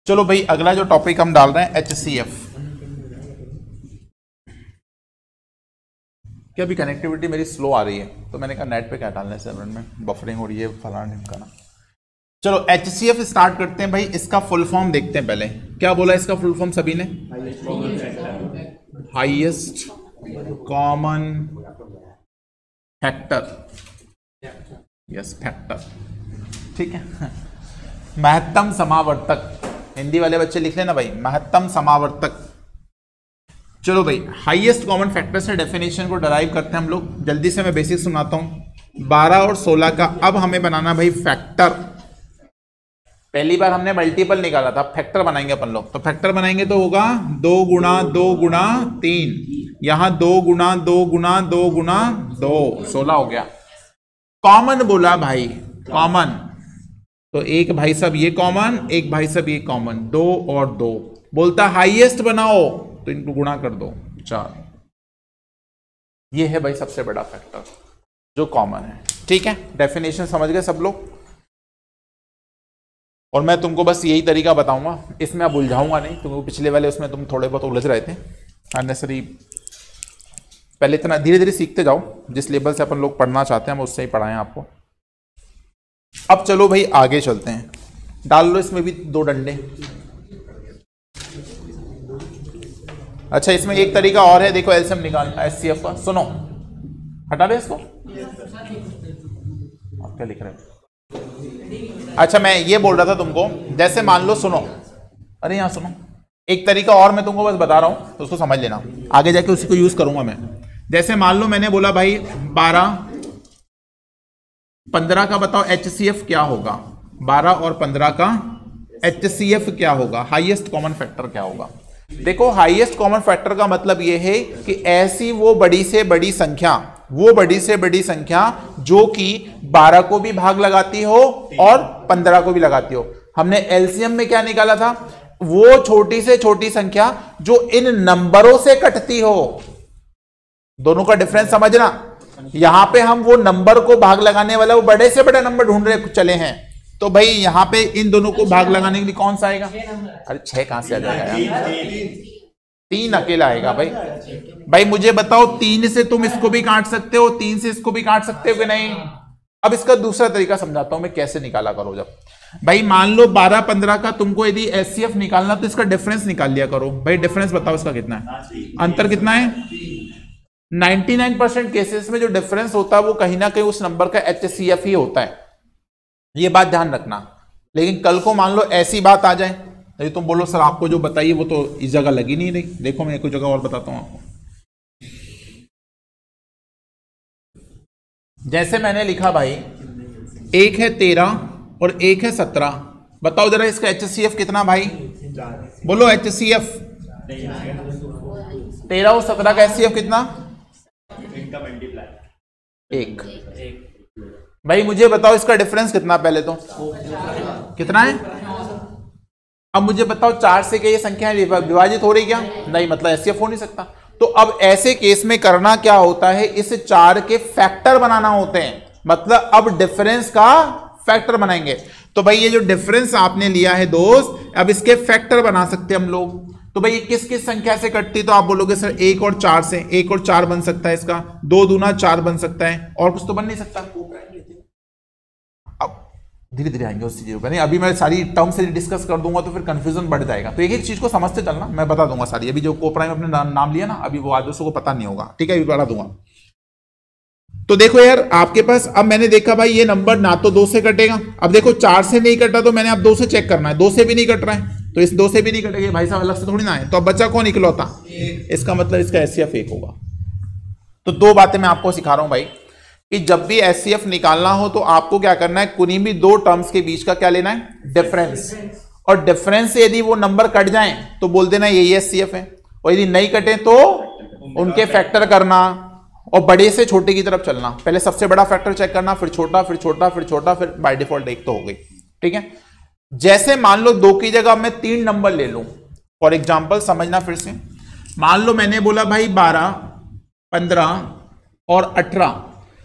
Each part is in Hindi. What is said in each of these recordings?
चलो भाई अगला जो टॉपिक हम डाल रहे हैं HCF। क्या अभी कनेक्टिविटी मेरी स्लो आ रही है तो मैंने कहा नेट पे क्या डालना है सर्वर में, बफरिंग हो रही है फलाना ढिमकाना। चलो HCF स्टार्ट करते हैं भाई। इसका फुल फॉर्म देखते हैं पहले। क्या बोला इसका फुल फॉर्म सभी ने? Highest common factor. Yes factor, ठीक है। महत्तम समावर्तक, हिंदी वाले बच्चे लिख लेना भाई, महत्तम समावर्तक। चलो भाई हाईएस्ट कॉमन फैक्टर से डेफिनेशन को डराइव करते हैं हम लोग। जल्दी से मैं बेसिक सुनाता हूं। 12 और 16 का अब हमें बनाना भाई फैक्टर। पहली बार हमने मल्टीपल निकाला था, फैक्टर बनाएंगे अपन लोग। तो फैक्टर बनाएंगे तो होगा 2 गुणा 2 गुणा 3, यहां 2 गुणा 2 गुणा 2 गुणा 2, 16 हो गया। कॉमन बोला भाई, कॉमन तो एक भाई साहब ये कॉमन, एक भाई साहब ये कॉमन, 2 और 2। बोलता हाईएस्ट बनाओ तो इनको गुणा कर दो 4। ये है भाई सबसे बड़ा फैक्टर जो कॉमन है, ठीक है। डेफिनेशन समझ गए सब लोग? और मैं तुमको बस यही तरीका बताऊंगा, इसमें अब उलझाऊंगा नहीं क्योंकि पिछले वाले उसमें तुम थोड़े बहुत उलझ रहे थे अननेसरी। पहले इतना धीरे धीरे सीखते जाओ, जिस लेवल से अपन लोग पढ़ना चाहते हैं हम उससे ही पढ़ाएं आपको। अब चलो भाई आगे चलते हैं। डाल लो इसमें भी 2 डंडे। अच्छा इसमें एक तरीका और है, देखो एलसीएम निकाल HCF का। सुनो, हटा दे इसको। आप क्या लिख रहे हो? अच्छा मैं ये बोल रहा था तुमको, जैसे मान लो, सुनो, अरे यहां सुनो, एक तरीका और मैं तुमको बस बता रहा हूं तो उसको समझ लेना, आगे जाके उसी को यूज करूंगा मैं। जैसे मान लो मैंने बोला भाई 12 15 का बताओ HCF क्या होगा। 12 और 15 का HCF क्या होगा, हाईएस्ट कॉमन फैक्टर क्या होगा। देखो हाईएस्ट कॉमन फैक्टर का मतलब यह है कि ऐसी वो बड़ी से बड़ी संख्या, वो बड़ी से बड़ी संख्या जो कि 12 को भी भाग लगाती हो और 15 को भी लगाती हो। हमने एलसीएम में क्या निकाला था? वो छोटी से छोटी संख्या जो इन नंबरों से कटती हो। दोनों का डिफरेंस समझना। यहां पे हम वो नंबर को भाग लगाने वाला वो बड़े से बड़ा नंबर ढूंढ रहे चले हैं, तो भाई यहां पे इन दोनों को भाग लगाने के लिए कौन सा आएगा? अरे 6 कहां से आ जाएगा यार? 3 अकेला आएगा भाई। भाई मुझे बताओ 3 से तुम इसको भी काट सकते हो, 3 से इसको भी काट सकते हो कि नहीं? अब इसका दूसरा तरीका समझाता हूं मैं कैसे निकाला करो। जब भाई मान लो 12 15 का तुमको यदि HCF निकालना तो इसका डिफरेंस निकाल लिया करो। भाई डिफरेंस बताओ इसका कितना है, अंतर कितना है? 99% केसेस में जो डिफरेंस होता है वो कहीं ना कहीं उस नंबर का HCF ही होता है, ये बात ध्यान रखना। लेकिन कल को मान लो ऐसी बात आ जाए तो तुम बोलो सर आपको जो बताइए वो तो इस जगह लगी नहीं रही। देखो मैं एक जगह और बताता हूं आपको। जैसे मैंने लिखा भाई एक है 13 और एक है 17, बताओ जरा इसका HCF कितना भाई? बोलो HCF। 13 और 17 का HCF कितना? 1। भाई मुझे बताओ इसका डिफरेंस कितना? पहले तो कितना है? अब मुझे बताओ 4 से क्या ये संख्या विभाजित हो रही क्या? नहीं, मतलब HCF हो नहीं सकता। तो अब ऐसे केस में करना क्या होता है, इस 4 के फैक्टर बनाना होते हैं। मतलब अब डिफरेंस का फैक्टर बनाएंगे। तो भाई ये जो डिफरेंस आपने लिया है दोस्त, अब इसके फैक्टर बना सकते हैं हम लोग। तो भाई किस किस संख्या से कटती? तो आप बोलोगे सर 1 और 4 से। 1 और 4 बन सकता है इसका, 2 दूना 4 बन सकता है, और कुछ तो बन नहीं सकता। अब धीरे धीरे आएंगे उस चीजों पर, नहीं अभी मैं सारी टर्म से डिस्कस कर दूंगा तो फिर कंफ्यूजन बढ़ जाएगा। तो एक एक चीज को समझते चलना, मैं बता दूंगा सारी। अभी जो कोपराइम अपने नाम लिया ना, अभी वो आज को पता नहीं होगा, ठीक है, अभी बता दूंगा। तो देखो यार आपके पास, अब मैंने देखा भाई ये नंबर ना तो 2 से कटेगा। अब देखो 4 से नहीं कटा तो मैंने अब 2 से चेक करना है, 2 से भी नहीं कट रहा है तो इस 2 से भी नहीं कटेगा भाई साहब, अलग से थोड़ी ना है। तो अब बच्चा कौन इकलौता? इसका मतलब इसका HCF 1 होगा। तो 2 बातें मैं आपको सिखा रहा हूं भाई कि जब भी HCF निकालना हो तो आपको क्या करना है, किन्हीं भी 2 टर्म्स के बीच का क्या लेना है? डिफरेंस। और डिफरेंस से यदि वो नंबर कट जाए तो बोल देना यही HCF है, और यदि नहीं कटे तो उनके फैक्टर करना और बड़े से छोटे की तरफ चलना। पहले सबसे बड़ा फैक्टर चेक करना, फिर छोटा, फिर छोटा, फिर छोटा, फिर बाय डिफॉल्ट 1 तो हो गई, ठीक है। जैसे मान लो 2 की जगह मैं 3 नंबर ले लूं, फॉर एग्जाम्पल समझना फिर से। मान लो मैंने बोला भाई 12 15 और 18,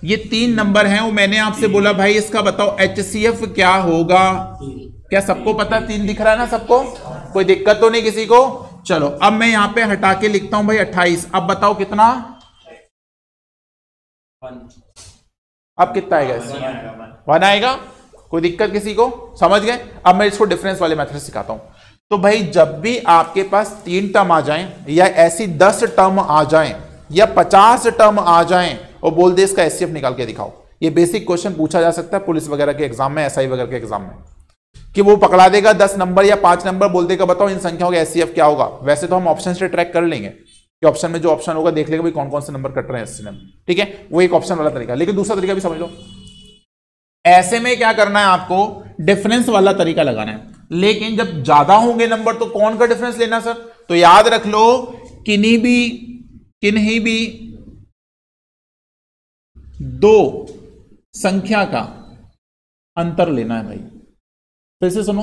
ये 3 नंबर हैं, वो मैंने आपसे बोला भाई इसका बताओ HCF क्या होगा। क्या सबको पता 3 दिख रहा है ना सबको? कोई दिक्कत तो नहीं किसी को? चलो अब मैं यहां पे हटा के लिखता हूं भाई 28। अब बताओ कितना? अब कितना आएगा? 1 आएगा। कोई दिक्कत किसी को? समझ गए? अब मैं इसको डिफरेंस वाले मेथड सिखाता हूं। तो भाई जब भी आपके पास 3 टर्म आ जाएं या ऐसी 10 टर्म आ जाएं या 50 टर्म आ जाएं और बोल दे इसका एचसीएफ निकाल के दिखाओ, ये बेसिक क्वेश्चन पूछा जा सकता है पुलिस वगैरह के एग्जाम में, एसआई वगैरह के एग्जाम में, कि वो पकड़ा देगा 10 नंबर या 5 नंबर, बोल देगा बताओ इन संख्याओं का एचसीएफ क्या होगा। वैसे तो हम ऑप्शन से ट्रैक कर लेंगे कि ऑप्शन में जो ऑप्शन होगा देख लेगा भाई कौन कौन से नंबर कट रहे हैं एचसीएफ में, ठीक है, वो एक ऑप्शन वाला तरीका। लेकिन दूसरा तरीका भी समझ लो, ऐसे में क्या करना है आपको? डिफरेंस वाला तरीका लगाना है। लेकिन जब ज्यादा होंगे नंबर तो कौन का डिफरेंस लेना सर? तो याद रख लो किन्हीं भी 2 संख्या का अंतर लेना है भाई। फिर से सुनो,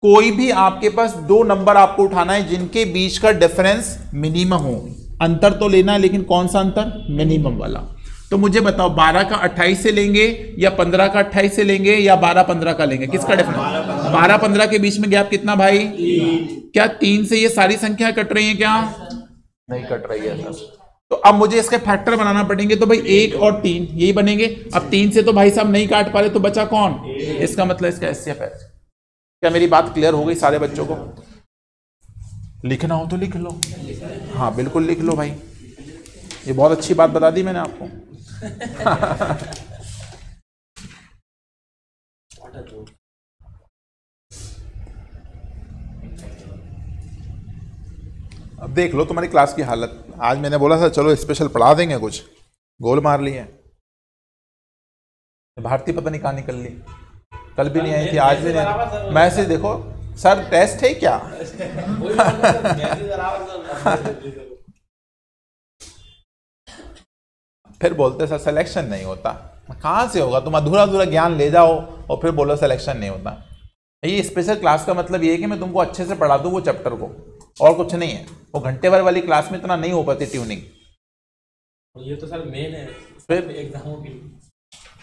कोई भी आपके पास 2 नंबर आपको उठाना है जिनके बीच का डिफरेंस मिनिमम हो। अंतर तो लेना है लेकिन कौन सा अंतर? मिनिमम वाला। तो मुझे बताओ 12 का 28 से लेंगे या 15 का 28 से लेंगे या 12-15 का लेंगे? किसका डिफरेंस? 12-15 के बीच में गैप कितना भाई? क्या 3 से ये सारी संख्या कट रही है? क्या नहीं कट रही है सर। तो अब मुझे इसके फैक्टर बनाना पड़ेंगे। तो भाई 1 और 3 यही बनेंगे। अब 3 से तो भाई साहब नहीं काट पा रहे, तो बचा कौन? इसका मतलब इसका एचसीएफ है। क्या मेरी बात क्लियर हो गई सारे बच्चों को? लिखना हो तो लिख लो। हाँ बिल्कुल लिख लो भाई, ये बहुत अच्छी बात बता दी मैंने आपको। अब देख लो तुम्हारी क्लास की हालत। आज मैंने बोला था चलो स्पेशल पढ़ा देंगे, कुछ गोल मार लिए। भारती पता नहीं कहाँ निकल ली, कल भी नहीं आई थी, आज भी नहीं। मैसेज देखो सर, टेस्ट है क्या? फिर बोलते सर सिलेक्शन नहीं होता। कहाँ से होगा? तुम अधूरा अधूरा ज्ञान ले जाओ और फिर बोलो सिलेक्शन नहीं होता। ये स्पेशल क्लास का मतलब ये है कि मैं तुमको अच्छे से पढ़ा दूँ वो चैप्टर को, और कुछ नहीं है। वो घंटे भर वाली क्लास में इतना नहीं हो पाती ट्यूनिंग। ये तो सर मेन है फिर एग्जामों की।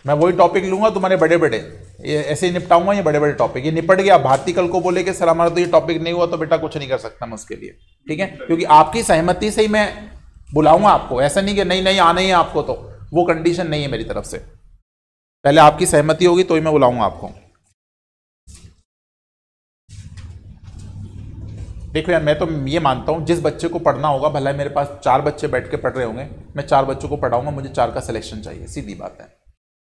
मैं वही टॉपिक लूंगा तुम्हारे बड़े बड़े, ये ऐसे ही निपटाऊंगा। ये बड़े बड़े टॉपिक ये निपट गया। भारती कल को बोले कि सर हमारा तो ये टॉपिक नहीं हुआ, तो बेटा कुछ नहीं कर सकता मैं उसके लिए, ठीक है? क्योंकि आपकी सहमति से ही मैं बुलाऊंगा आपको। ऐसा नहीं कि नहीं नहीं आना ही है आपको, तो वो कंडीशन नहीं है मेरी तरफ से। पहले आपकी सहमति होगी तो ही मैं बुलाऊंगा आपको। देखो यार, मैं तो ये मानता हूँ जिस बच्चे को पढ़ना होगा, भला मेरे पास 4 बच्चे बैठ के पढ़ रहे होंगे, मैं 4 बच्चों को पढ़ाऊंगा। मुझे 4 का सिलेक्शन चाहिए, सीधी बात है।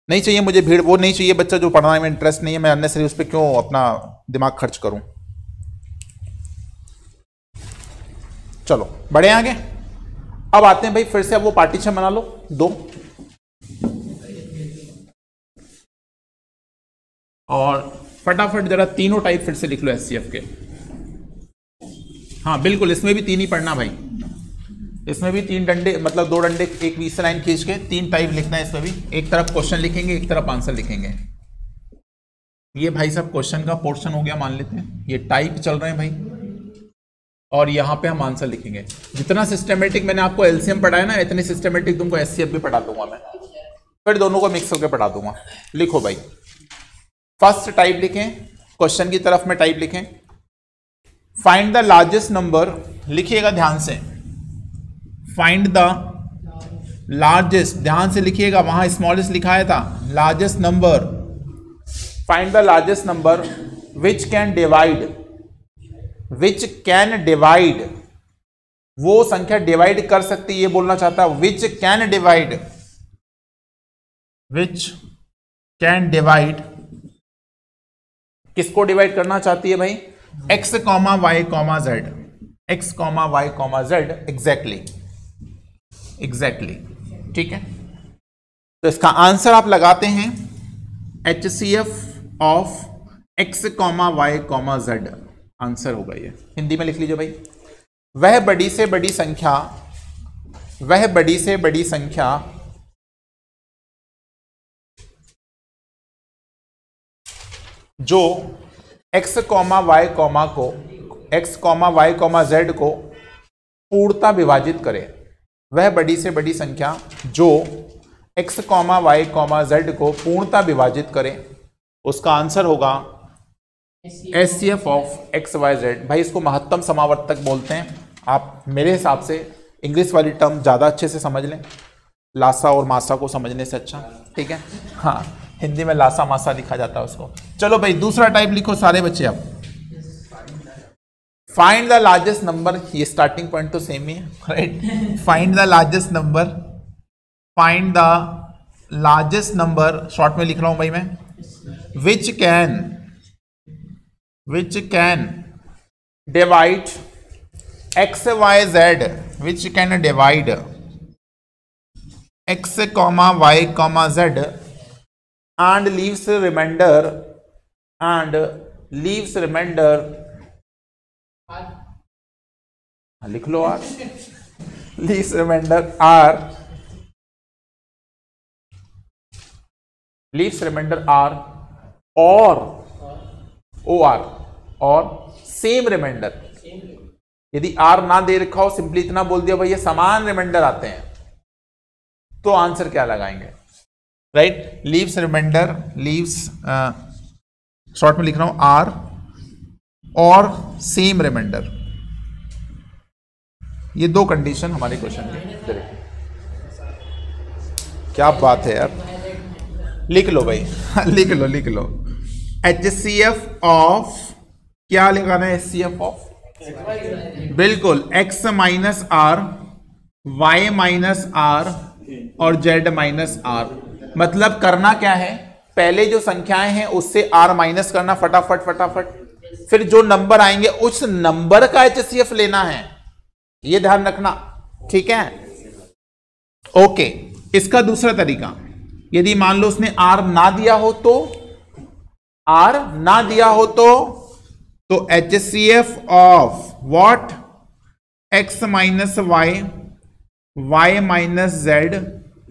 नहीं चाहिए मुझे भीड़, वो नहीं चाहिए बच्चा जो पढ़ने में इंटरेस्ट नहीं है, मैं अननेसेसरी उस पर क्यों अपना दिमाग खर्च करूं। चलो बढ़े आगे। अब आते हैं भाई फिर से, अब वो पार्टीशन बना लो 2, और फटाफट जरा तीनों टाइप फिर से लिख लो एचसीएफ के। हाँ बिल्कुल, इसमें भी 3 ही पढ़ना भाई। इसमें भी 3 डंडे, मतलब 2 डंडे, एक बीच से लाइन खींच के 3 टाइप लिखना है इसमें भी। एक तरफ क्वेश्चन लिखेंगे, एक तरफ आंसर लिखेंगे। ये भाई साहब क्वेश्चन का पोर्शन हो गया मान लेते हैं, ये टाइप चल रहे हैं भाई, और यहाँ पे हम आंसर लिखेंगे। जितना सिस्टमेटिक मैंने आपको एलसीएम पढ़ाया ना, इतनी सिस्टमेटिक तुमको एचसीएफ भी पढ़ा दूंगा मैं, फिर दोनों को मिक्स होकर पढ़ा दूंगा। लिखो भाई, फर्स्ट टाइप लिखें, क्वेश्चन की तरफ में टाइप लिखें। फाइंड द लार्जेस्ट नंबर, लिखिएगा ध्यान से, फाइंड द लार्जेस्ट, ध्यान से लिखिएगा, वहां स्मॉलेस्ट लिखाया था, largest number. Find the largest number which can divide, which can divide, वो संख्या डिवाइड कर सकती है, ये बोलना चाहता है। विच can divide, which can divide, किसको डिवाइड करना चाहती है भाई? x, y, z, x, y, z, exactly, ठीक है। तो इसका आंसर आप लगाते हैं HCF of x, y, z, answer होगा ये। हिंदी में लिख लीजिए भाई, वह बड़ी से बड़ी संख्या, वह बड़ी से बड़ी संख्या जो x, y, को x, y, z को पूर्णतः विभाजित करे। वह बड़ी से बड़ी संख्या जो x, y, z को पूर्णतः विभाजित करे, उसका आंसर होगा HCF of X Y Z. भाई इसको महत्तम समावर्तक बोलते हैं। आप मेरे हिसाब से इंग्लिश वाली टर्म ज़्यादा अच्छे से समझ लें, लासा और मासा को समझने से अच्छा। ठीक है, हाँ, हिंदी में लासा मासा लिखा जाता है उसको। चलो भाई दूसरा टाइप लिखो सारे बच्चे अब। फाइंड द लार्जेस्ट नंबर, ये स्टार्टिंग पॉइंट तो सेम ही है, right. Find the largest number, find the largest number, short में लिख रहा हूं भाई मैं, which can divide x Y z, which can divide x comma y comma z and leaves remainder लिख लो R, leaves remainder R और OR और सेम रिमाइंडर। यदि R ना दे रखा हो, सिंपली इतना बोल दिया भैया समान रिमाइंडर आते हैं, तो आंसर क्या लगाएंगे, right. Leaves remainder, leaves short में लिख रहा हूं R और सेम रिमाइंडर, ये दो कंडीशन हमारे क्वेश्चन में। क्या बात है यार, लिख लो भाई लिख लो HCF ऑफ, क्या लिखाना है, HCF ऑफ, बिल्कुल x minus R, y minus R और z माइनस R। मतलब करना क्या है, पहले जो संख्याएं हैं उससे R माइनस करना फटाफट, फिर जो नंबर आएंगे उस नंबर का HCF लेना है, ये ध्यान रखना, ठीक है। ओके, इसका दूसरा तरीका, यदि मान लो उसने R ना दिया हो तो HCF of what, x minus y minus z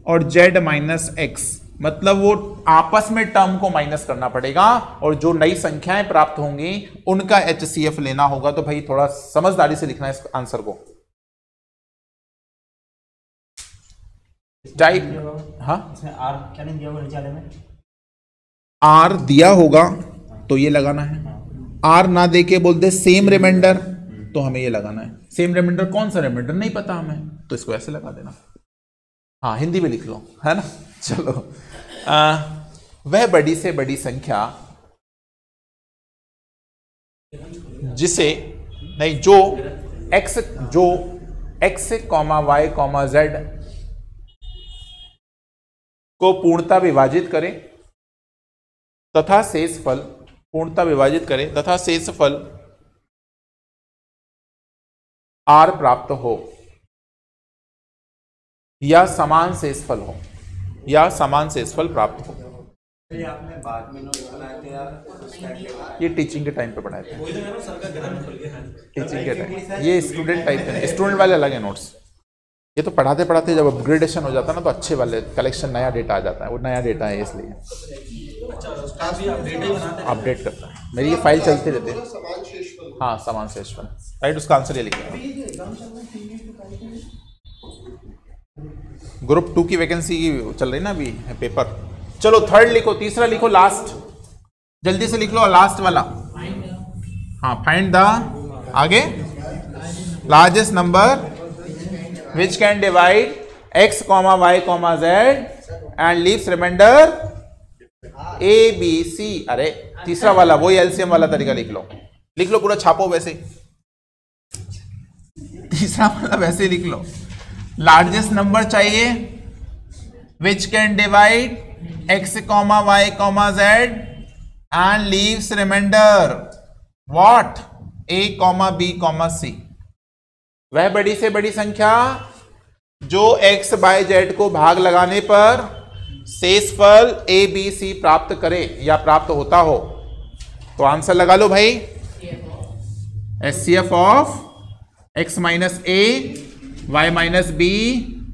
और z माइनस x। मतलब वो आपस में टर्म को माइनस करना पड़ेगा और जो नई संख्याएं प्राप्त होंगी उनका HCF लेना होगा। तो भाई थोड़ा समझदारी से लिखना है इस आंसर को। टाइप, हाँ, R क्या नहीं दिया हुआ नीचे वाले में, R दिया होगा तो ये लगाना है, R ना देके बोलते सेम रिमाइंडर, तो हमें ये लगाना है। सेम रिमाइंडर कौन सा रिमाइंडर नहीं पता हमें, तो इसको ऐसे लगा देना। हाँ, हिंदी में लिख लो, है ना। चलो, वह बड़ी से बड़ी संख्या जिसे नहीं, जो x comma y comma z को पूर्णता विभाजित करे तथा शेषफल R प्राप्त हो या समान शेषफल प्राप्त हो। ये आपने बाद में नोट्स बनाए थे यार, ये टीचिंग के टाइम पे पढ़ाए थे, वही तो कह रहा हूं, सर का ग्रहण खुल गया है। टीचिंग के टाइम। ये स्टूडेंट टाइप के, स्टूडेंट वाले अलग है नोट्स। ये तो पढ़ाते जब अपग्रेडेशन हो जाता है ना, तो अच्छे वाले कलेक्शन, नया डेटा आ जाता है, वो नया डेटा है इसलिए अपडेट करता है। मेरी ये फाइल चलती रहती है। हाँ, समान शेषफल, राइट, उसका आंसर ये लिखा। ग्रुप 2 की वैकेंसी चल रही ना अभी पेपर। चलो थर्ड लिखो, तीसरा लिखो, लास्ट, जल्दी से लिख लो लास्ट वाला। हाँ, फाइंड द, आगे, largest number which can divide x comma y comma z and leaves remainder a b c। अरे तीसरा वाला वही एलसीएम वाला तरीका लिख लो पूरा, छापो वैसे, तीसरा वाला वैसे लिख लो। लार्जेस्ट नंबर चाहिए which can divide x comma y comma z and leaves remainder what, a comma b comma c। वह बड़ी से बड़ी संख्या जो x बाय z को भाग लगाने पर शेषफल a b c प्राप्त करे या प्राप्त होता हो। तो आंसर लगा लो भाई, HCF of x minus a, y minus b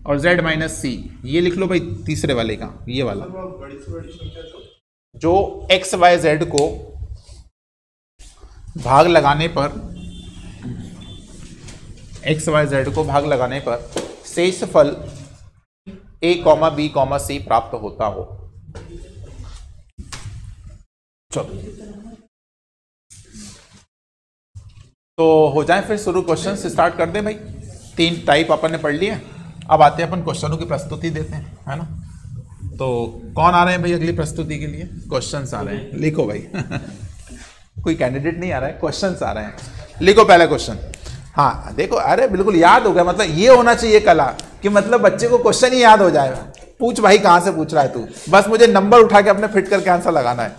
और z माइनस c। ये लिख लो भाई तीसरे वाले का, ये वाला जो x y z को भाग लगाने पर, एक्स वाई जेड को भाग लगाने पर शेषफल a comma b comma c प्राप्त होता हो। चलो तो हो जाए फिर शुरू, क्वेश्चन स्टार्ट कर दें भाई। 3 टाइप अपन ने पढ़ लिए, अब आते हैं अपन क्वेश्चनों की प्रस्तुति देते हैं, है ना। तो कौन आ रहे हैं भाई अगली प्रस्तुति के लिए? क्वेश्चंस आ रहे हैं, लिखो भाई। कोई कैंडिडेट नहीं आ रहा है, क्वेश्चंस आ रहे हैं, लिखो पहला क्वेश्चन। हाँ देखो, अरे बिल्कुल याद हो गया, मतलब ये होना चाहिए कला कि मतलब बच्चे को क्वेश्चन ही याद हो जाएगा। पूछ भाई कहां से पूछ रहा है तू, बस मुझे नंबर उठा के अपने फिट करके आंसर लगाना है।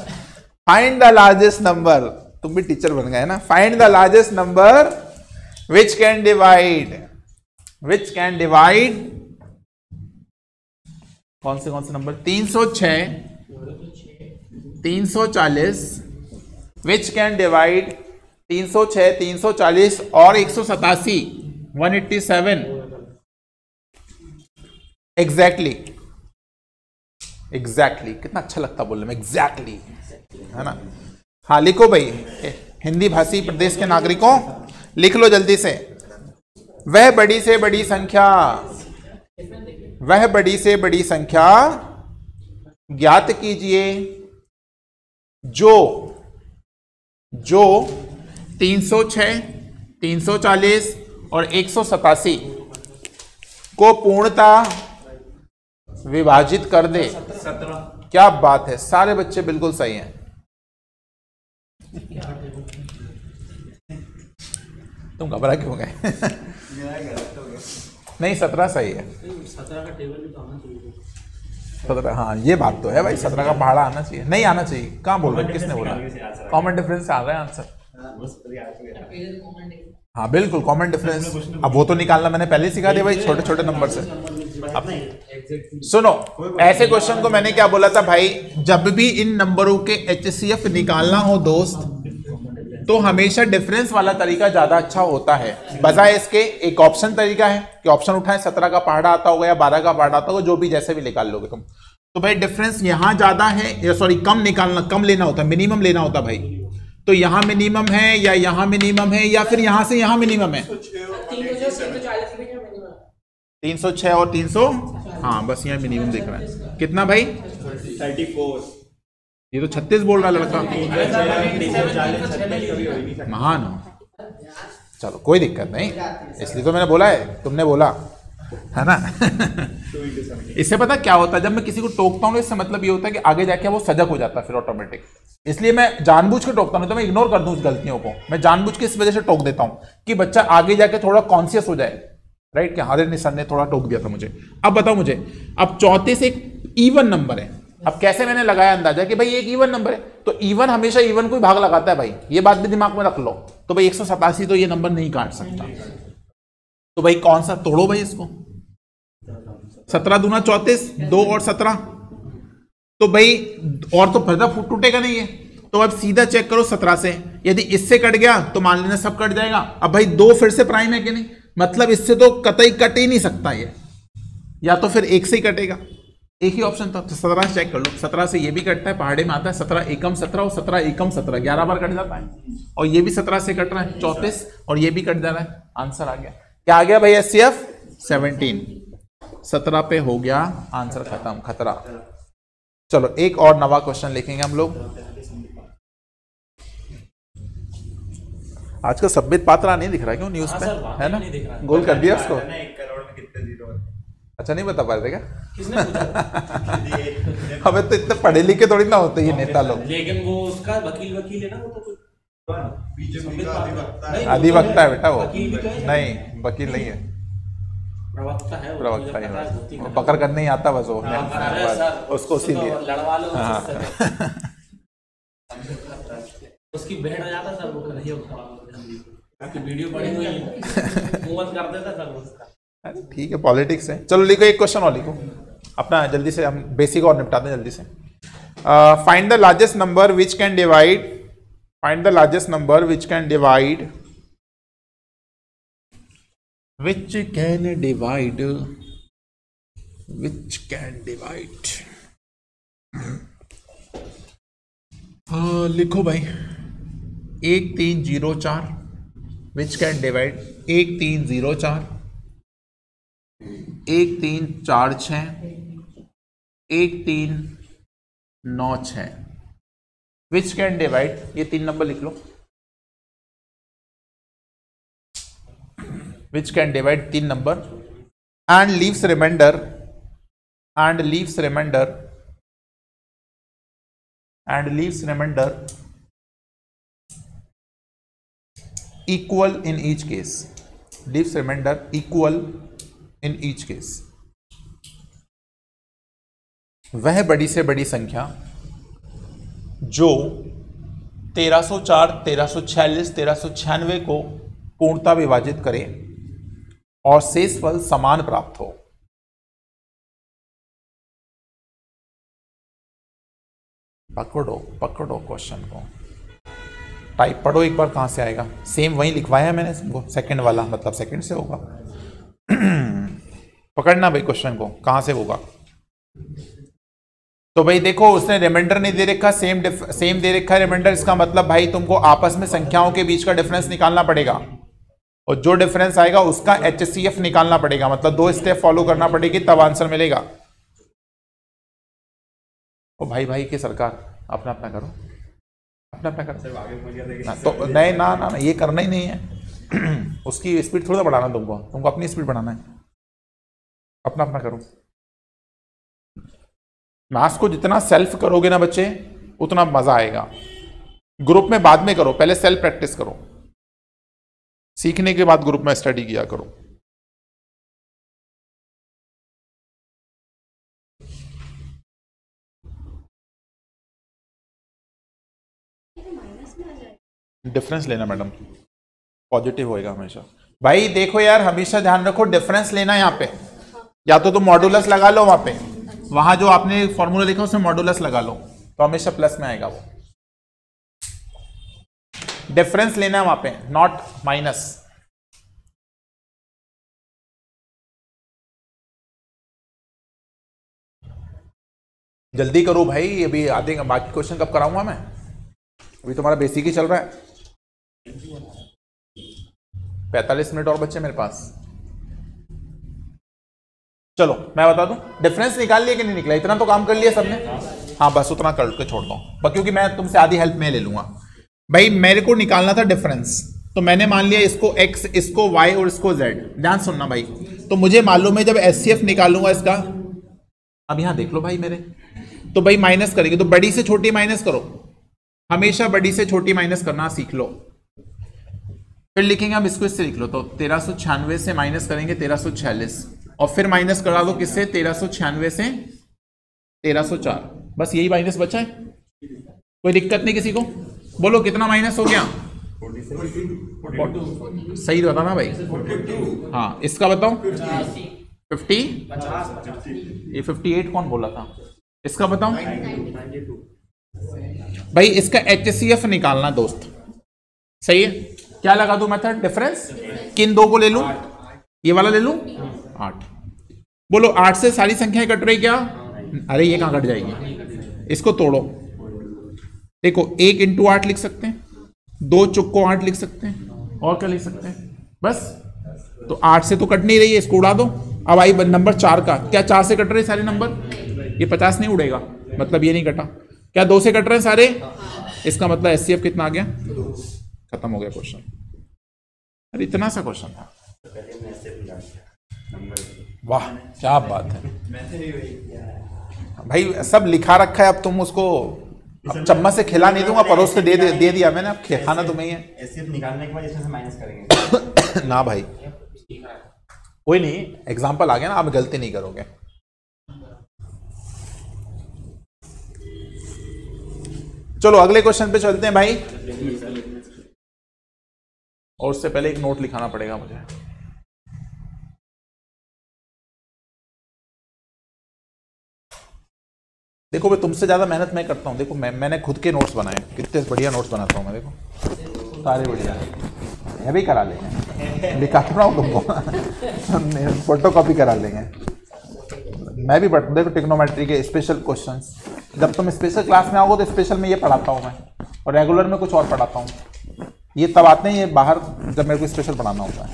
फाइंड द लार्जेस्ट नंबर, तुम भी टीचर बन गए ना। Find the largest number which can divide कौन से नंबर? 306, 340, विच कैन डिवाइड 306, 340 और 187, 187 एग्जैक्टली। कितना अच्छा लगता बोलने में एग्जैक्टली, है ना। हाँ लिखो भाई, हिंदी भाषी प्रदेश के नागरिकों लिख लो जल्दी से। वह बड़ी से बड़ी संख्या ज्ञात कीजिए जो 306, 340 और 187 को पूर्णतः विभाजित कर दे। 17। क्या बात है, सारे बच्चे बिल्कुल सही हैं। तुम घबरा क्यों गए? नहीं 17 सही है। 17 का टेबल भी तो आना चाहिए। 17, हाँ ये बात तो है भाई, 17 का पहाड़ा आना चाहिए। नहीं आना चाहिए, कहाँ बोल रहे हैं, किसने बोला? कॉमन डिफरेंस से आ रहा है आंसर। हाँ बिल्कुल कॉमन डिफरेंस, अब वो तो निकालना मैंने पहले ही सिखा दिया भाई, छोटे छोटे नंबर से। अब सुनो, ऐसे क्वेश्चन को मैंने क्या बोला था भाई, जब भी इन नंबरों के HCF निकालना हो दोस्त, तो हमेशा डिफरेंस वाला तरीका ज्यादा अच्छा होता है बजाय इसके। एक ऑप्शन तरीका है कि ऑप्शन उठाएं, 17 का पहाड़ा आता होगा या 12 का पहाड़ा आता होगा, जो भी जैसे भी निकाल लोगे तुम। तो भाई डिफरेंस यहां ज्यादा है, या सॉरी कम लेना होता है, मिनिमम लेना होता भाई। तो यहां मिनिमम है या यहां मिनिमम है या फिर यहां से यहां मिनिमम है? 306 और 300, हाँ बस यहाँ मिनिमम दिख रहा है। कितना भाई? 34। ये तो 36 बोल रहा लड़का। महान हो, चलो कोई दिक्कत नहीं, इसलिए तो मैंने बोला है, तुमने बोला है ना। इससे पता क्या होता है, जब मैं किसी को टोकता हूँ इससे मतलब ये होता है कि आगे जाके वो सजग हो जाता है फिर ऑटोमेटिक। इसलिए मैं जानबूझ के टोकता हूँ, तो मैं इग्नोर कर दूं उस गलतियों को, मैं जानबूझ के इस वजह से टोक देता हूँ कि बच्चा आगे जाके थोड़ा कॉन्शियस हो जाए, राइट। कि हारे निशान ने थोड़ा टोक दिया था मुझे। अब बताओ मुझे, अब 34 एक इवन नंबर है। अब कैसे मैंने लगाया अंदाजा कि भाई एक इवन नंबर है, तो इवन हमेशा इवन को ही भाग लगाता है भाई, ये बात भी दिमाग में रख लो। तो भाई 187 तो ये नंबर नहीं काट सकता, तो भाई कौन सा? तोड़ो भाई इसको, 17 दूना 34, 2 और 17, तो भाई और तो फर्जा फूट टूटेगा नहीं है। तो अब सीधा चेक करो 17 से, यदि इससे कट गया तो मान लेना सब कट जाएगा। अब भाई 2 फिर से प्राइम है कि नहीं, मतलब इससे तो कतई कट ही नहीं सकता ये, या तो फिर 1 से ही कटेगा, एक ही ऑप्शन था। तो 17 से चेक कर लो, 17 से ये भी कटता है, पहाड़े में आता है 17 एकम 17 और 17 एकम 17, 11 बार कट जाता है। और ये भी 17 से कट रहा है 34, और ये भी कट जा रहा है। आंसर आ गया, क्या आ गया भाई? HCF 17, 17 पे हो गया आंसर खत्म, खतरा। चलो एक और नवा क्वेश्चन लिखेंगे हम लोग। आजकल सब्बित पात्रा नहीं दिख रहा क्यों न्यूज पे, है ना? गोल कर दिया उसको। 1 करोड़ में कितने जीरो? अच्छा नहीं बता पा रहे थे क्या? किसने पूछा? हमें तो इतने पढ़े लिखे थोड़ी ना होते ये नेता लोग। लेकिन वो उसका वकील है ना, वो तो अधिवक्ता है बेटा वो, नहीं वकील नहीं है, प्रवक्ता है। प्रवक्ता है, वो पकड़ कर नहीं आता बस वो, उसको इसीलिए उसकी बहन आ जाता सर, वो नहीं होता, वीडियो बड़ी हुई मूवमेंट कर देता सर उसका। ठीक है पॉलिटिक्स है। चलो लिखो एक क्वेश्चन और लिखो अपना, जल्दी से हम बेसिक और निपटाते हैं जल्दी से। Find the largest number which can divide, find the largest number which can divide, which can divide, which can divide. लिखो भाई 1304, विच can divide 1304, 1346, 1396, which can divide, ये 3 नंबर लिख लो। which can divide 3 number and leaves remainder equal in each case, leaves remainder equal in each case। वह बड़ी से बड़ी संख्या जो 1304, 1346, 1396 को पूर्णता विभाजित करे और शेषफल समान प्राप्त हो। पकड़ो क्वेश्चन को, टाइप पढ़ो एक बार, कहां से आएगा। सेम वही लिखवाया है मैंने, सेकंड वाला, मतलब सेकंड से होगा। पकड़ना भाई क्वेश्चन को, कहां से होगा। तो भाई देखो, उसने रिमाइंडर नहीं दे रखा, सेम दे रखा है रिमाइंडर। इसका मतलब भाई तुमको आपस में संख्याओं के बीच का डिफरेंस निकालना पड़ेगा, और जो डिफरेंस आएगा उसका HCF निकालना पड़ेगा। मतलब 2 स्टेप फॉलो करना पड़ेगी, तब आंसर मिलेगा। ओ भाई की सरकार, अपना अपना करो, अपना अपना करो ना, तो नहीं ना ये करना ही नहीं है। उसकी स्पीड थोड़ा बढ़ाना, तुमको अपनी स्पीड बढ़ाना है। अपना अपना करो। मैथ्स को जितना सेल्फ करोगे ना बच्चे, उतना मजा आएगा। ग्रुप में बाद में करो, पहले सेल्फ प्रैक्टिस करो, सीखने के बाद ग्रुप में स्टडी किया करो। डिफरेंस लेना मैडम, पॉजिटिव होएगा हमेशा। भाई देखो यार, हमेशा ध्यान रखो, डिफरेंस लेना यहाँ पे। या तो तुम मॉडुलस लगा लो, वहां पे वहां जो आपने फॉर्मूला लिखा उसमें मॉडुलस लगा लो, तो हमेशा प्लस में आएगा वो। डिफरेंस लेना है वहां पे, नॉट माइनस। जल्दी करो भाई, अभी आधे बाकी क्वेश्चन कब कराऊंगा मैं, अभी तुम्हारा बेसिक ही चल रहा है। 45 मिनट और बच्चे मेरे पास। चलो मैं बता दूं, डिफरेंस निकाल लिया कि नहीं निकला, इतना तो काम कर लिया सबने। हाँ बस उतना करके छोड़ दो, क्योंकि मैं तुमसे आधी हेल्प में ले लूंगा। भाई मेरे को निकालना था डिफरेंस, तो मैंने मान लिया इसको x, इसको y और इसको z। ध्यान सुनना भाई, तो मुझे मालूम है जब HCF निकालूंगा इसका, अब यहां देख लो भाई मेरे, तो भाई माइनस करेंगे, तो बड़ी से छोटी माइनस करो, हमेशा बड़ी से छोटी माइनस करना सीख लो। फिर लिखेंगे हम इसको, इससे लिख लो, तो 1396 से माइनस करेंगे 1346, और फिर माइनस करा दो किससे, 1396 से 1304। बस यही माइनस बचा है, कोई दिक्कत नहीं किसी को। बोलो कितना माइनस हो गया, 42। सही बताना भाई। हाँ इसका बताओ, 50, ये 58 कौन बोला था, इसका बताओ भाई। इसका HCF निकालना दोस्त, सही है। क्या लगा दूं मेथड, डिफरेंस। किन दो को ले लूं, ये वाला ले लूं, 8। बोलो 8 से सारी संख्याएं कट रही क्या, अरे ये कहां कट जाएगी, इसको तोड़ो। देखो 1 × 8 लिख सकते हैं, 2 चुक्को 8 लिख सकते हैं, और क्या लिख सकते हैं, बस। तो 8 से तो कट नहीं रही है, इसको उड़ा दो। अब आई नंबर 4 का, क्या 4 से कट रहे सारे नंबर, ये 50 नहीं उड़ेगा, मतलब ये नहीं कटा। क्या 2 से कट रहे हैं सारे, इसका मतलब HCF कितना आ गया, खत्म हो गया क्वेश्चन। अरे इतना सा क्वेश्चन था, वाह क्या बात है भाई, सब लिखा रखा है। अब तुम उसको, अब चम्मच से खिला नहीं दूंगा, परोस के दे दिया मैंने, अब खाना तुम्हें ही है। HCF निकालने के बाद इसमें से माइनस करेंगे ना भाई, कोई नहीं, एग्जाम्पल आ गया ना, आप गलती नहीं करोगे। चलो अगले क्वेश्चन पे चलते हैं भाई, और उससे पहले एक नोट लिखाना पड़ेगा मुझे। देखो भाई, तुमसे ज्यादा मेहनत मैं करता हूँ। देखो मैंने खुद के नोट्स बनाए, कितने बढ़िया नोट्स बनाता हूँ मैं, देखो सारे बढ़िया, ये भी करा लेंगे, दिखाता रहा हूँ तुमको। फोटो कॉपी करा लेंगे। मैं भी पढ़ता, देखो ट्रिग्नोमेट्री के स्पेशल क्वेश्चंस, जब तुम स्पेशल क्लास में आओगे तो स्पेशल में ये पढ़ाता हूँ मैं, और रेगुलर में कुछ और पढ़ाता हूँ। ये तब आते हैं ये बाहर, जब मेरे को स्पेशल पढ़ाना होता है।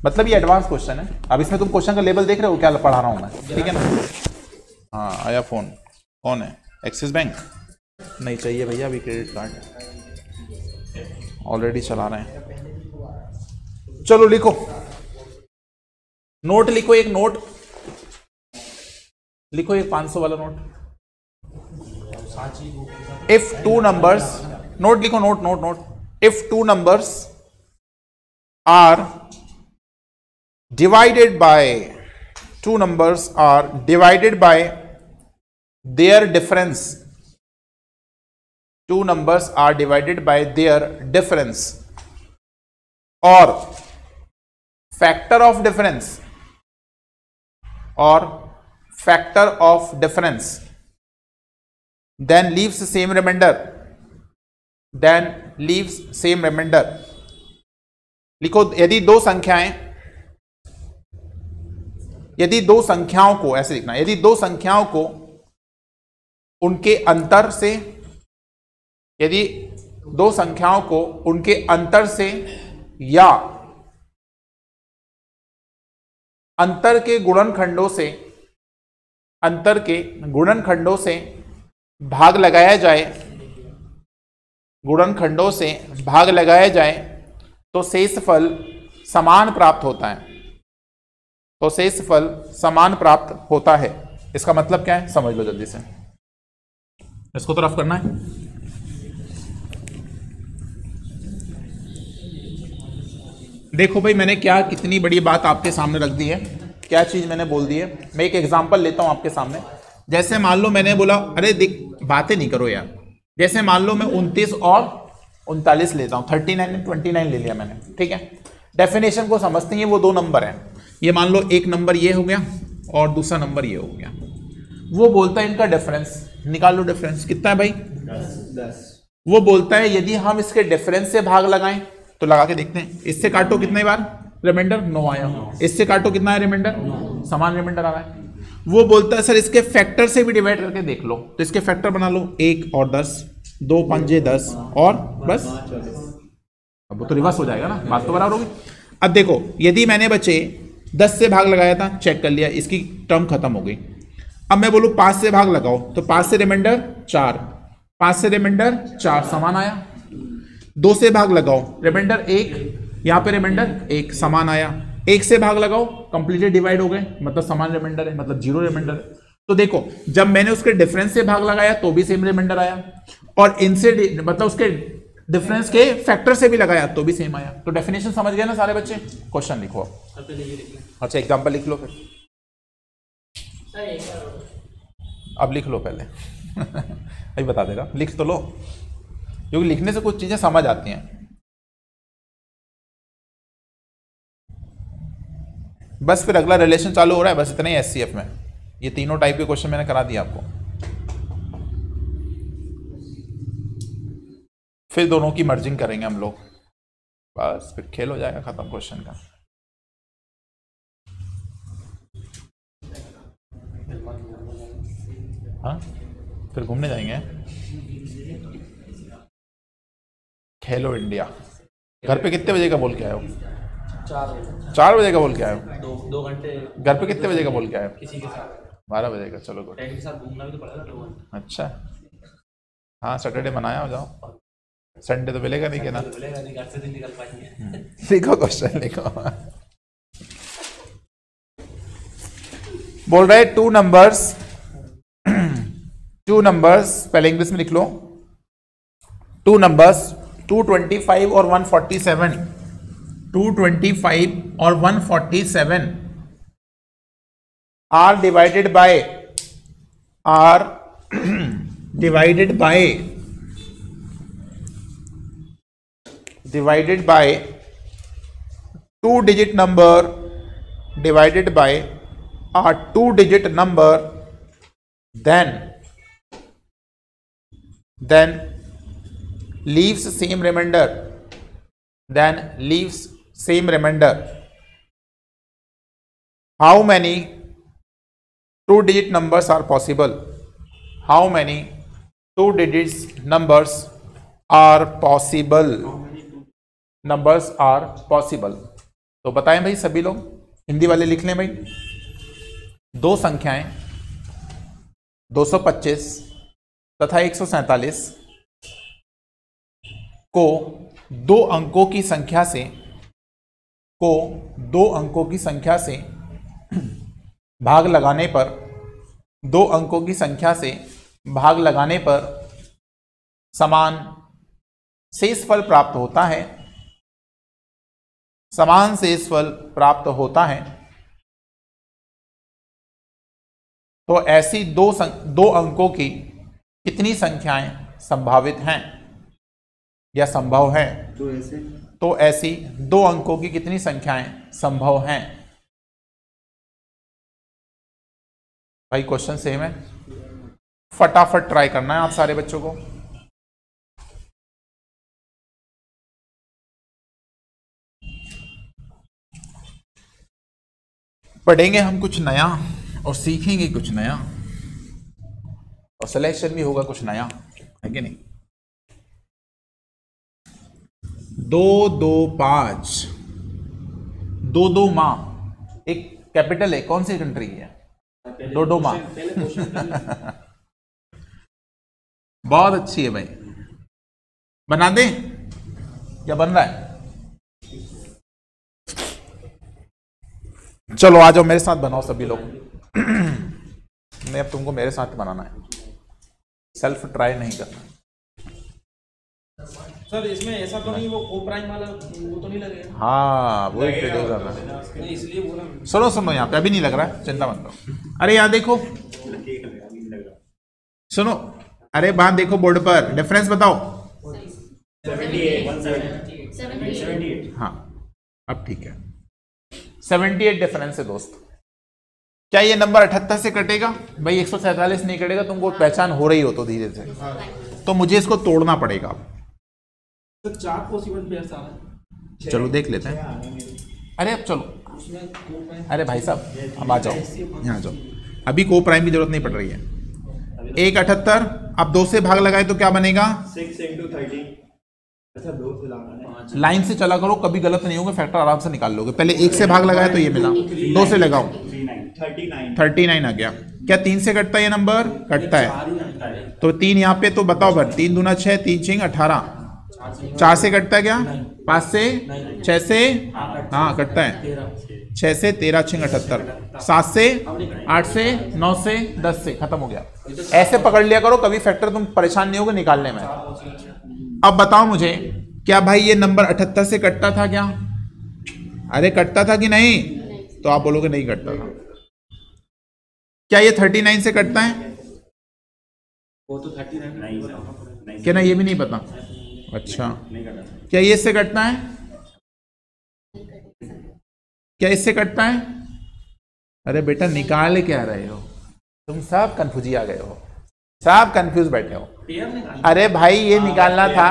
मतलब ये एडवांस क्वेश्चन है। अब इसमें तुम क्वेश्चन का लेवल देख रहे हो, क्या पढ़ा रहा हूँ मैं, ठीक है ना। हाँ आया फोन, कौन है, एक्सिस बैंक नहीं चाहिए भैया, अभी क्रेडिट कार्ड ऑलरेडी चला रहे हैं। चलो लिखो, नोट लिखो, एक नोट लिखो, एक 500 वाला note. If two numbers, note लिखो, note note note, if two numbers are divided by, two numbers are divided by their difference, two numbers are divided by their difference, or factor of difference, or factor of difference, then leaves same remainder, then leaves same remainder। लिखो, यदि दो संख्याएं, यदि दो संख्याओं को, ऐसे लिखना, यदि दो संख्याओं को उनके अंतर से, यदि दो संख्याओं को उनके अंतर से या अंतर के गुणनखंडों से, अंतर के गुणनखंडों से भाग लगाया जाए, गुणनखंडों से भाग लगाया जाए तो शेषफल समान प्राप्त होता है, तो शेषफल समान प्राप्त होता है। इसका मतलब क्या है, समझ लो जल्दी से, इसको तो रफ करना है। देखो भाई, मैंने क्या कितनी बड़ी बात आपके सामने रख दी है, क्या चीज मैंने बोल दी है। मैं एक एग्जांपल लेता हूं आपके सामने। जैसे मान लो मैंने बोला, अरे देख बातें नहीं करो यार, जैसे मान लो मैं 29 और 39 लेता हूं, 39 एंड 29 ले लिया मैंने, ठीक है। डेफिनेशन को समझते हैं, वो दो नंबर हैं, ये मान लो एक नंबर ये हो गया और दूसरा नंबर ये हो गया। वो बोलता है इनका डिफरेंस निकाल लो, डिफरेंस कितना है भाई 10। वो बोलता है यदि हम इसके डिफरेंस से भाग लगाएं, तो लगा के देखते हैं, इससे काटो कितने बार, रिमाइंडर 9 आया, इससे काटो कितना है रिमाइंडर, समान रिमाइंडर आ रहा है। वो बोलता है सर इसके फैक्टर से भी डिवाइड करके देख लो, तो इसके फैक्टर बना लो, 1 और 10, 2 पंजे 10 और बस, अब वो तो रिवर्स हो जाएगा ना, बात तो बराबर होगी। अब देखो, यदि मैंने बच्चे 10 से भाग लगाया था, चेक कर लिया, इसकी टर्म खत्म हो गई। अब मैं बोलूं 5 से भाग लगाओ, तो 5 से रिमाइंडर 4, 5 से रिमाइंडर 4 समान आया। 2 से भाग लगाओ, रिमाइंडर 1, यहां पे रिमाइंडर 1 समान आया। 1 से भाग लगाओ, कंप्लीटली डिवाइड हो गए, मतलब समान रिमाइंडर है, मतलब 0 रिमाइंडर है। तो देखो, जब मैंने उसके डिफरेंस से भाग लगाया तो भी सेम रिमाइंडर आया, और इनसे मतलब उसके डिफरेंस के फैक्टर से भी लगाया तो भी सेम आया। तो डेफिनेशन समझ गए ना सारे बच्चे। क्वेश्चन लिखो, अच्छा एग्जांपल लिख लो फिर, अब लिख लो पहले अभी बता देगा, लिख तो लो, क्योंकि लिखने से कुछ चीजें समझ आती हैं। बस फिर अगला रिलेशन चालू हो रहा है, बस इतना ही एचसीएफ में। ये तीनों टाइप के क्वेश्चन मैंने करा दिया आपको, फिर दोनों की मर्जिंग करेंगे हम लोग, बस फिर खेल हो जाएगा खत्म क्वेश्चन का। हाँ, फिर घूमने जाएंगे, खेलो इंडिया। घर पे कितने बजे का बोल के आए हो? 4 बजे का बोल के आए हो? 2 घंटे। घर पे कितने बजे का बोल के आए हो? किसी के साथ 12 बजे का। चलो गुड। फ्रेंड के साथ घूमना भी तो पड़ेगा 2 घंटे। अच्छा, हाँ सैटरडे मनाया हो जाओ, संडे तो मिलेगा नहीं, कहना तो मिलेगा नहीं, घर से नहीं निकल पाएंगे। लिखो क्वेश्चन लिखो। बोल रहे 2 नंबर्स पहले इंग्लिश में लिख लो। 2 नंबर्स 225 और 147, 225 और 147 are divided by 2-digit number, divided by a 2-digit number, then leaves same remainder, How many 2-digit numbers are possible? How many 2-digit numbers are possible? Numbers are possible. तो बताएं भाई सभी लोग, हिंदी वाले लिख लें भाई। 2 संख्याएं 225 तथा 147 को 2 अंकों की संख्या से को 2 अंकों की संख्या से भाग लगाने पर 2 अंकों की संख्या से भाग लगाने पर समान शेषफल प्राप्त होता है, समान शेषफल प्राप्त होता है, तो ऐसी दो अंकों की कितनी संख्याएं संभावित हैं या संभव है? तो ऐसी 2 अंकों की कितनी संख्याएं संभव हैं? भाई क्वेश्चन सेम है, फटाफट ट्राई करना है आप सारे बच्चों को। पढ़ेंगे हम कुछ नया और सीखेंगे कुछ नया और सिलेक्शन भी होगा कुछ नया, है कि नहीं? 2 2 5 2 एक कैपिटल है, कौन सी कंट्री है? डोडोमा। बहुत अच्छी है भाई, बना दे क्या बन रहा है? चलो आ जाओ मेरे साथ बनाओ सभी लोग। नहीं, अब तुमको मेरे साथ बनाना है, सेल्फ ट्राई नहीं करना। सर इसमें ऐसा तो नहीं वो को प्राइम वाला वो तो नहीं लगेगा? हाँ वो इंट्रोड्यूस करना है, नहीं इसलिए बोला। सुनो यहाँ पे अभी नहीं लग रहा है, चिंता मत करो। अरे यहाँ देखो, सुनो, अरे बात देखो बोर्ड पर, डिफरेंस बताओ। 78 हाँ अब ठीक है, 78 डिफरेंस है दोस्त। क्या ये नंबर 78 से कटेगा? भाई 147 नहीं कटेगा, तुमको पहचान हो रही हो तो धीरे से, तो मुझे इसको तोड़ना पड़ेगा। तो 4 पॉसिबल पेयर्स आ रहे हैं। चलो देख लेते हैं। अरे अब चलो, उसमें को प्राइम। अरे भाई साहब अब आ जाओ, यहाँ आ जाओ। अभी को प्राइम की जरूरत नहीं पड़ रही है। 1 78, अब 2 से भाग लगाए तो क्या बनेगा? 6 × 30। अच्छा 2 से लगाना है। लाइन से चला करो, कभी गलत नहीं होगा, फैक्टर आराम से निकाल लोगे। पहले 1 से भाग लगाए तो ये मिला, 2 से लगाओ 39 आ गया। क्या 3 से कटता है ये नंबर? कटता है। तो 3 यहाँ पे, तो बताओ भर, 3 दूना 6, 3 6 18। 4 से कटता है क्या? 5 से? 6 से? हाँ कटता है। 6 से 13 6 78। 7 से? 8 से? 9 से? 10 से? खत्म हो गया। ऐसे पकड़ लिया करो, कभी फैक्टर तुम परेशान नहीं होगे निकालने में। अब बताओ मुझे, क्या भाई ये नंबर 78 से कटता था क्या? अरे कटता था कि नहीं? तो आप बोलोगे नहीं कटता था। क्या ये 39 से कटता है? वो तो 39 क्या ना, ये भी नहीं पता? अच्छा, क्या ये इससे कटता है? क्या इससे कटता है? अरे बेटा निकाल क्या रहे हो तुम? सब कंफ्यूज आ गए हो, सब कंफ्यूज बैठे हो। पेयर निकाल। अरे भाई ये निकालना था।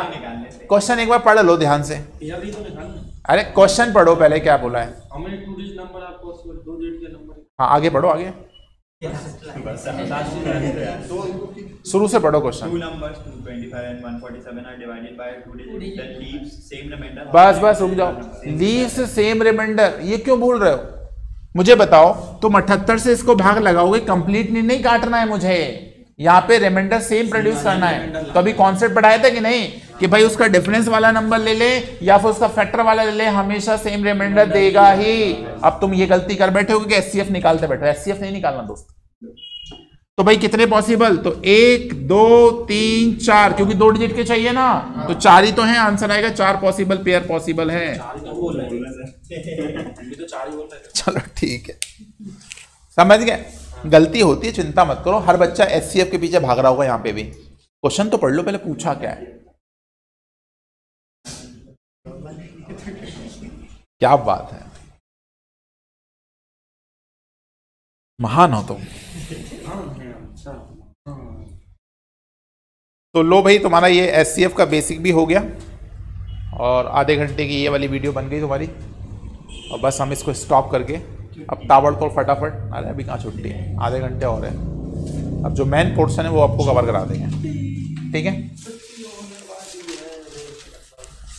क्वेश्चन एक बार पढ़ लो ध्यान से। पेयर ही तो निकालना। अरे क्वेश्चन पढ़ो पहले, क्या बोला है? हमें 2 डिजिट नंबर आपको 2 डिजिट के नंबर। हाँ आगे पढ़ो, आगे शुरू से पढ़ो question. 2 numbers 225 and 147 are divided by 2 digits that leaves same remainder. बस रुक जाओ, लीव्स सेम रिमाइंडर, ये क्यों भूल रहे हो? मुझे बताओ, तुम 78 से इसको भाग लगाओगे, कंप्लीट नहीं काटना है मुझे, यहाँ पे रिमाइंडर सेम प्रोड्यूस करना है। तो अभी कॉन्सेप्ट पढ़ाया था कि नहीं, कि भाई उसका डिफरेंस वाला नंबर ले ले या फिर उसका फैक्टर वाला ले ले, हमेशा सेम रिमाइंडर देगा ही। अब तुम ये गलती कर बैठे हो कि एचसीएफ निकालते बैठे हो, एचसीएफ नहीं निकालना दोस्त। तो भाई कितने पॉसिबल? तो 1 2 3 4, क्योंकि 2 डिजिट के चाहिए ना, तो 4 ही तो है, आंसर आएगा 4 पॉसिबल पेयर पॉसिबल है। चलो ठीक है, समझ गए। गलती होती है, चिंता मत करो, हर बच्चा एचसीएफ के पीछे भाग रहा होगा। यहाँ पे भी क्वेश्चन तो पढ़ लो पहले, पूछा क्या है। क्या बात है, महान हो तुम। तो लो भाई, तुम्हारा ये एचसीएफ का बेसिक भी हो गया और आधे घंटे की ये वाली वीडियो बन गई तुम्हारी। और बस हम इसको स्टॉप करके अब ताबड़तोड़ फटाफट, अरे अभी कहाँ छुट्टी है, आधे घंटे और है। अब जो मेन पोर्शन है वो आपको कवर करा देंगे, ठीक है?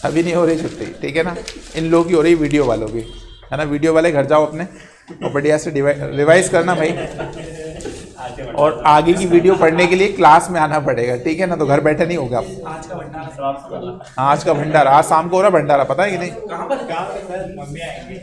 अभी नहीं हो रही छुट्टी, ठीक है ना? इन लोगों की हो रही, वीडियो वालों की, है ना? वीडियो वाले घर जाओ अपने और बढ़िया से रिवाइज करना भाई। और आगे की वीडियो पढ़ने के लिए क्लास में आना पड़ेगा, ठीक है ना, तो घर बैठे नहीं होगा। आज का भंडारा आज का भंडारा, आज शाम को हो रहा भंडारा, पता है कि नहीं? कहाँ पर मम्मी आएंगी।